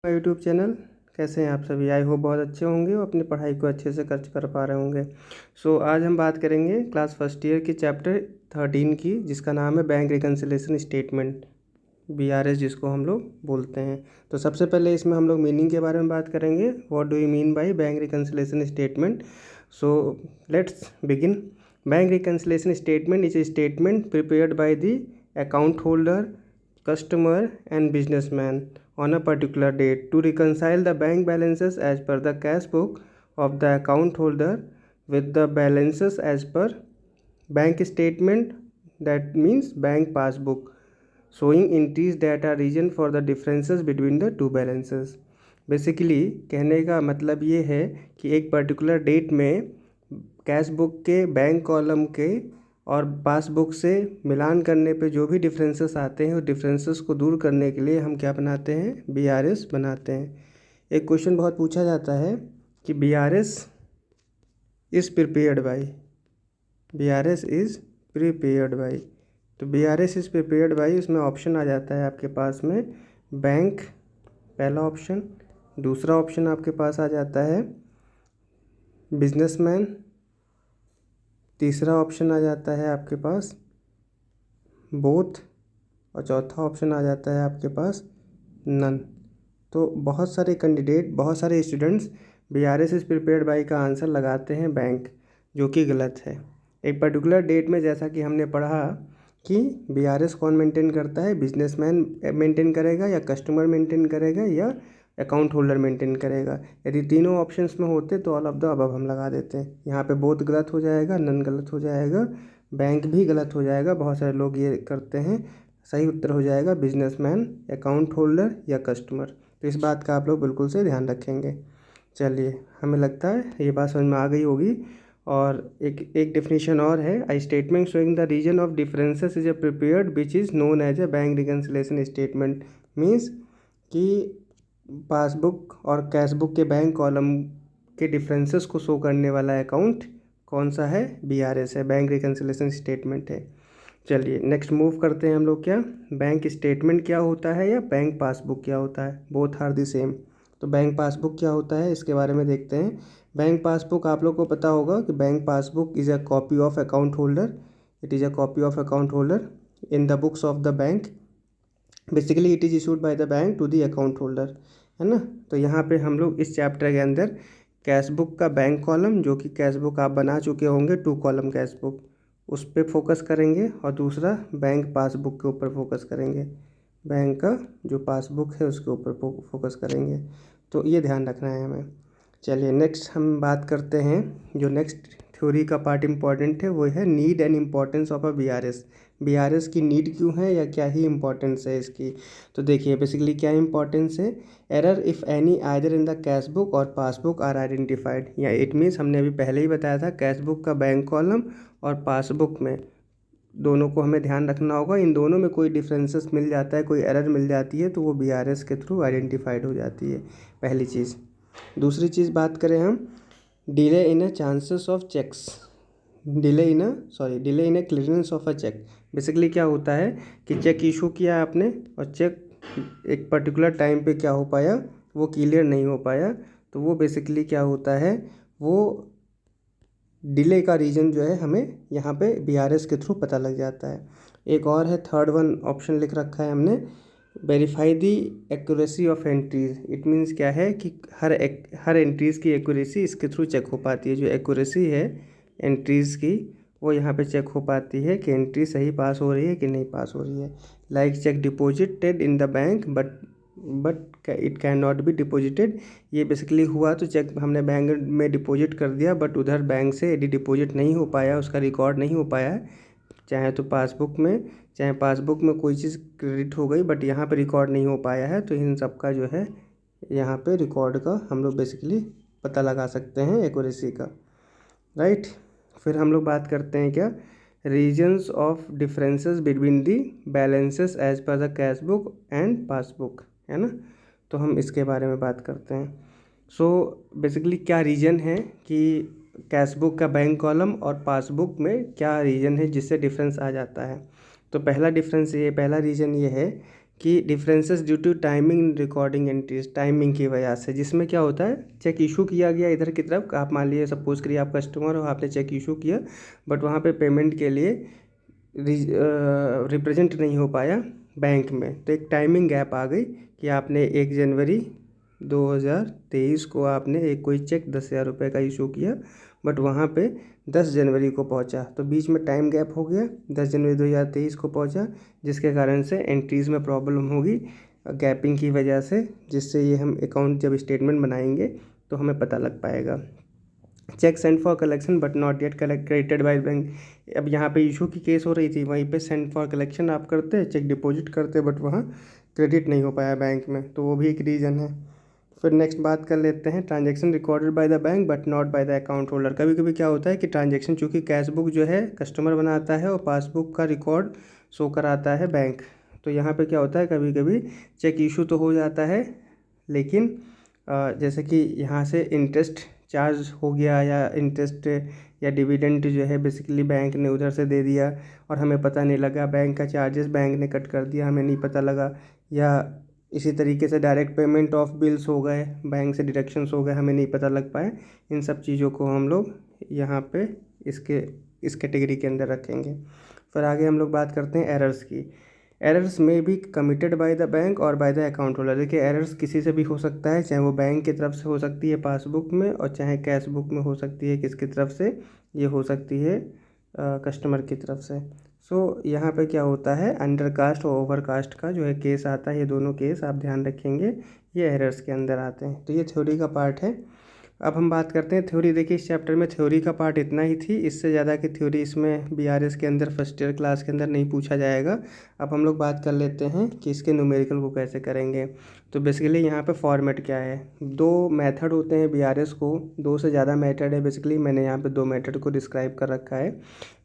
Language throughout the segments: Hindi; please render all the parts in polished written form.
YouTube channel. कैसे हैं आप सभी? आई होप बहुत अच्छे होंगे और अपनी पढ़ाई को अच्छे से कर पा रहे होंगे। आज हम बात करेंगे क्लास फर्स्ट ईयर की चैप्टर 13 की, जिसका नाम है बैंक रिकन्सिलेशन स्टेटमेंट, BRS जिसको हम लोग बोलते हैं। तो सबसे पहले इसमें हम लोग मीनिंग के बारे में बात करेंगे। What do you mean by bank reconciliation statement? So let's begin. Bank reconciliation statement is a statement prepared by the account holder, customer and businessman on a particular date to reconcile the bank balances as per the cash book of the account holder with the balances as per bank statement, that means bank passbook, showing entries that are reason for the differences between the two balances। Basically कहने का मतलब ये है कि एक पर्टिकुलर डेट में कैश बुक के बैंक कॉलम के और पासबुक से मिलान करने पे जो भी डिफरेंसेस आते हैं, उस डिफरेंसेस को दूर करने के लिए हम क्या बनाते हैं? BRS बनाते हैं। एक क्वेश्चन बहुत पूछा जाता है कि BRS is prepared by, BRS is prepared by. तो BRS इज़ प्रिपेयर्ड बाय, उसमें ऑप्शन आ जाता है आपके पास में बैंक, पहला ऑप्शन। दूसरा ऑप्शन आपके पास आ जाता है बिजनेसमैन। तीसरा ऑप्शन आ जाता है आपके पास बोथ। और चौथा ऑप्शन आ जाता है आपके पास नन। तो बहुत सारे कैंडिडेट, बहुत सारे students BRS is prepared by का आंसर लगाते हैं बैंक, जो कि गलत है। एक पर्टिकुलर डेट में जैसा कि हमने पढ़ा कि BRS कौन मेंटेन करता है? बिजनेसमैन मेंटेन करेगा, या कस्टमर मेंटेन करेगा, या अकाउंट होल्डर मेंटेन करेगा। यदि तीनों ऑप्शंस में होते तो ऑल ऑफ द अबव हम लगा देते हैं। यहाँ पे बोथ गलत हो जाएगा, नन गलत हो जाएगा, बैंक भी गलत हो जाएगा। बहुत सारे लोग ये करते हैं। सही उत्तर हो जाएगा बिजनेसमैन, अकाउंट होल्डर या कस्टमर। तो इस बात का आप लोग बिल्कुल से ध्यान रखेंगे। चलिए, हमें लगता है ये बात समझ में आ गई होगी। और एक डेफिनेशन और है, I statement showing the reason of differences is a prepared which is known as a bank reconciliation statement. Means कि पासबुक और कैश बुक के बैंक कॉलम के डिफरेंसेस को शो करने वाला अकाउंट कौन सा है? BRS है, बैंक रिकन्सिलेशन स्टेटमेंट है। चलिए नेक्स्ट मूव करते हैं हम लोग। क्या बैंक स्टेटमेंट क्या होता है या बैंक पासबुक क्या होता है? Both are the same. तो बैंक पासबुक क्या होता है, इसके बारे में देखते हैं। बैंक पासबुक आप लोग को पता होगा कि bank passbook is a copy of account holder, it is a copy of account holder in the books of the bank. Basically it is issued by the bank to the account holder, है ना। तो यहाँ पे हम लोग इस चैप्टर के अंदर कैश बुक का बैंक कॉलम, जो कि कैश बुक आप बना चुके होंगे 2 कॉलम कैश बुक, उस पर फोकस करेंगे। और दूसरा बैंक पासबुक के ऊपर फोकस करेंगे, बैंक का जो पासबुक है उसके ऊपर फोकस करेंगे। तो ये ध्यान रखना है हमें। चलिए नेक्स्ट हम बात करते हैं। जो नेक्स्ट थ्योरी का पार्ट इम्पॉर्टेंट है वो है need and importance of a BRS की नीड क्यों है या क्या ही इम्पोर्टेंस है इसकी। तो देखिए बेसिकली क्या इम्पोर्टेंस है। Error if any either in the cash book और पासबुक आर आइडेंटिफाइड, या इट मीन्स हमने अभी पहले ही बताया था कैश बुक का बैंक कॉलम और पासबुक में दोनों को हमें ध्यान रखना होगा। इन दोनों में कोई डिफरेंसेस मिल जाता है, कोई एरर मिल जाती है, तो वो BRS के थ्रू आइडेंटिफाइड हो जाती है, पहली चीज़। दूसरी चीज़ बात करें हम, delay in a chances of cheques, delay in a clearance of a cheque. Basically क्या होता है कि चेक इशू किया आपने और चेक एक पर्टिकुलर टाइम पे क्या हो पाया, वो क्लियर नहीं हो पाया। तो वो बेसिकली क्या होता है, वो डिले का रीज़न जो है हमें यहाँ पे BRS के थ्रू पता लग जाता है। एक और है, थर्ड वन ऑप्शन लिख रखा है हमने, verify the accuracy of entries. It means क्या है कि हर एंट्रीज़ की एक्यूरेसी इसके थ्रू चेक हो पाती है। जो एक्यूरेसी है एंट्रीज़ की, वो यहाँ पे चेक हो पाती है कि एंट्री सही पास हो रही है कि नहीं पास हो रही है। Like check deposited in the bank but it can not be deposited. ये बेसिकली हुआ तो चेक हमने बैंक में डिपॉजिट कर दिया, बट उधर बैंक से यदि डिपॉजिट नहीं हो पाया, उसका रिकॉर्ड नहीं हो पाया, चाहे तो पासबुक में, चाहे पासबुक में कोई चीज़ क्रेडिट हो गई बट यहाँ पे रिकॉर्ड नहीं हो पाया है, तो इन सब का जो है यहाँ पे रिकॉर्ड का हम लोग बेसिकली पता लगा सकते हैं एक्यूरेसी का, राइट। फिर हम लोग बात करते हैं क्या, reasons of differences between the balances as per the cash book and passbook, है ना। तो हम इसके बारे में बात करते हैं। बेसिकली क्या रीज़न है कि कैश बुक का बैंक कॉलम और पासबुक में क्या रीज़न है जिससे डिफरेंस आ जाता है। तो पहला रीज़न ये है कि differences due to timing recording entries, timing की वजह से, जिसमें क्या होता है चेक इशू किया गया इधर की तरफ, आप मान लीजिए सपोज करिए आप कस्टमर हो, आपने चेक इशू किया बट वहाँ पे पेमेंट के लिए रिप्रेजेंट नहीं हो पाया बैंक में, तो एक टाइमिंग गैप आ गई कि आपने 1 जनवरी 2023 को आपने एक कोई चेक 10,000 रुपये का इशू किया बट वहाँ पे 10 जनवरी को पहुँचा, तो बीच में टाइम गैप हो गया, 10 जनवरी 2023 को पहुँचा, जिसके कारण से एंट्रीज़ में प्रॉब्लम होगी गैपिंग की वजह से, जिससे ये हम अकाउंट जब स्टेटमेंट बनाएंगे तो हमें पता लग पाएगा। Cheque send for collection but not yet credited by bank, अब यहाँ पे इशू की केस हो रही थी, वहीं पे सेंड फॉर कलेक्शन आप करते, चेक डिपॉजिट करते बट वहाँ क्रेडिट नहीं हो पाया बैंक में, तो वो भी एक रीज़न है। फिर नेक्स्ट बात कर लेते हैं transaction recorded by the bank but not by the account holder. कभी कभी क्या होता है कि ट्रांजैक्शन, चूँकि कैश बुक जो है कस्टमर बनाता है और पासबुक का रिकॉर्ड शो कराता है बैंक, तो यहाँ पे क्या होता है कभी कभी चेक इशू तो हो जाता है, लेकिन जैसे कि यहाँ से इंटरेस्ट चार्ज हो गया या इंटरेस्ट या डिविडेंड जो है बेसिकली बैंक ने उधर से दे दिया और हमें पता नहीं लगा, बैंक का चार्जेस बैंक ने कट कर दिया, हमें नहीं पता लगा, या इसी तरीके से डायरेक्ट पेमेंट ऑफ बिल्स हो गए, बैंक से डिडक्शंस हो गए, हमें नहीं पता लग पाए, इन सब चीज़ों को हम लोग यहाँ पे इस कैटेगरी के अंदर रखेंगे। फिर आगे हम लोग बात करते हैं एरर्स की। एरर्स में भी कमिटेड बाय द बैंक और बाय द अकाउंट होल्डर। देखिए एरर्स किसी से भी हो सकता है, चाहे वो बैंक की तरफ से हो सकती है पासबुक में, और चाहे कैश बुक में हो सकती है, किसकी तरफ से ये हो सकती है कस्टमर की तरफ से। सो यहाँ पे क्या होता है अंडरकास्ट और ओवरकास्ट का जो है केस आता है, ये दोनों केस आप ध्यान रखेंगे, ये एरर्स के अंदर आते हैं। तो ये थ्योरी का पार्ट है। अब हम बात करते हैं थ्योरी। देखिए इस चैप्टर में थ्योरी का पार्ट इतना ही थी, इससे ज़्यादा की थ्योरी इसमें बीआरएस के अंदर फर्स्ट ईयर क्लास के अंदर नहीं पूछा जाएगा। अब हम लोग बात कर लेते हैं कि इसके न्यूमेरिकल को कैसे करेंगे। तो बेसिकली यहाँ पे फॉर्मेट क्या है, 2 मेथड होते हैं बीआरएस को, 2 से ज़्यादा मेथड है, बेसिकली मैंने यहाँ पे 2 मेथड को डिस्क्राइब कर रखा है।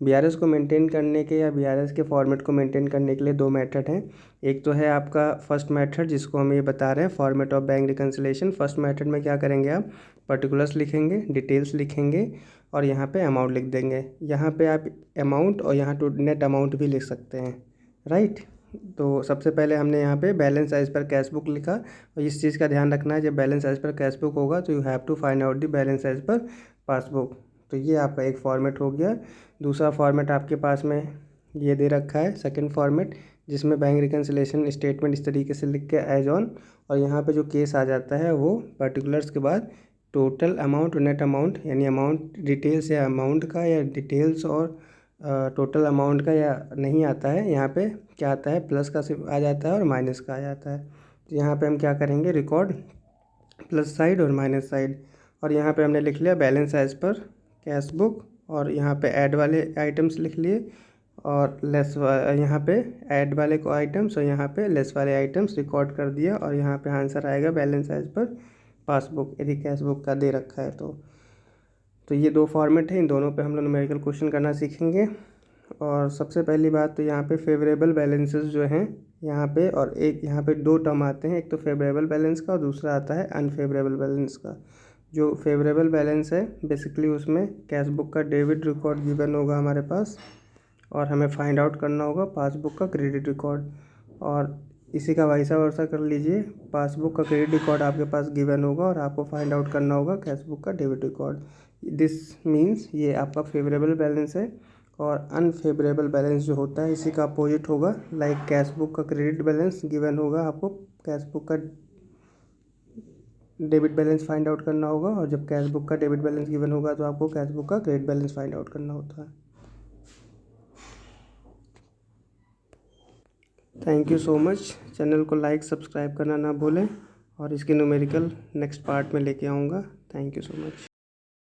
बीआरएस को मेंटेन करने के या बीआरएस के फॉर्मेट को मेंटेन करने के लिए 2 मेथड हैं। एक तो है आपका फर्स्ट मेथड, जिसको हम ये बता रहे हैं format of bank reconciliation. First method में क्या करेंगे आप पर्टिकुलर्स लिखेंगे, डिटेल्स लिखेंगे और यहाँ पे अमाउंट लिख देंगे। यहाँ पे आप अमाउंट और यहाँ टू नेट अमाउंट भी लिख सकते हैं, राइट। तो सबसे पहले हमने यहाँ पे balance as per cash book लिखा, और इस चीज़ का ध्यान रखना है जब balance as per cash book होगा तो you have to find out the balance as per passbook. तो ये आपका एक फॉर्मेट हो गया। दूसरा फॉर्मेट आपके पास में ये दे रखा है सेकंड फॉर्मेट, जिसमें बैंक रिकन्सिलेशन स्टेटमेंट इस तरीके से लिख के एज ऑन, और यहाँ पे जो केस आ जाता है वो पर्टिकुलर्स के बाद टोटल अमाउंट और नेट अमाउंट, यानी अमाउंट डिटेल्स या अमाउंट का या डिटेल्स और टोटल अमाउंट का या नहीं आता है। यहाँ पे क्या आता है प्लस का सिर्फ आ जाता है और माइनस का आ जाता है। तो यहाँ पे हम क्या करेंगे रिकॉर्ड प्लस साइड और माइनस साइड, और यहाँ पे हमने लिख लिया balance as per cash book, और यहाँ पे ऐड वाले आइटम्स लिख लिए और लेस यहाँ पे ऐड वाले को आइटम्स और यहाँ पे लेस वाले आइटम्स रिकॉर्ड कर दिया, और यहाँ पे आंसर आएगा बैलेंस एज पर पासबुक यदि कैश बुक का दे रखा है तो ये 2 फॉर्मेट है, इन दोनों पे हम लोग न्यूमेरिकल क्वेश्चन करना सीखेंगे। और सबसे पहली बात तो यहाँ पे फेवरेबल बैलेंसेस जो हैं यहाँ पे, और एक यहाँ पे 2 टर्म आते हैं, एक तो फेवरेबल बैलेंस का और दूसरा आता है अनफेवरेबल बैलेंस का। जो फेवरेबल बैलेंस है बेसिकली उसमें कैश बुक का डेबिट रिकॉर्ड गिवन होगा हमारे पास, और हमें फाइंड आउट करना होगा पासबुक का क्रेडिट रिकॉर्ड, और इसी का वाइसा वर्सा कर लीजिए, पासबुक का क्रेडिट रिकॉर्ड आपके पास गिवन होगा और आपको फाइंड आउट करना होगा कैश बुक का डेबिट रिकॉर्ड। दिस मीन्स ये आपका फेवरेबल बैलेंस है, और अनफेवरेबल बैलेंस जो होता है इसी का अपोजिट होगा। लाइक कैश बुक का क्रेडिट बैलेंस गिवन होगा, आपको कैश बुक का डेबिट बैलेंस फाइंड आउट करना होगा, और जब कैश बुक का डेबिट बैलेंस गिवन होगा तो आपको कैश बुक का क्रेडिट बैलेंस फाइंड आउट करना होता है। Thank you so much. Channel को लाइक सब्सक्राइब करना ना भूलें, और इसके न्यूमेरिकल नेक्स्ट पार्ट में लेके आऊँगा। Thank you so much.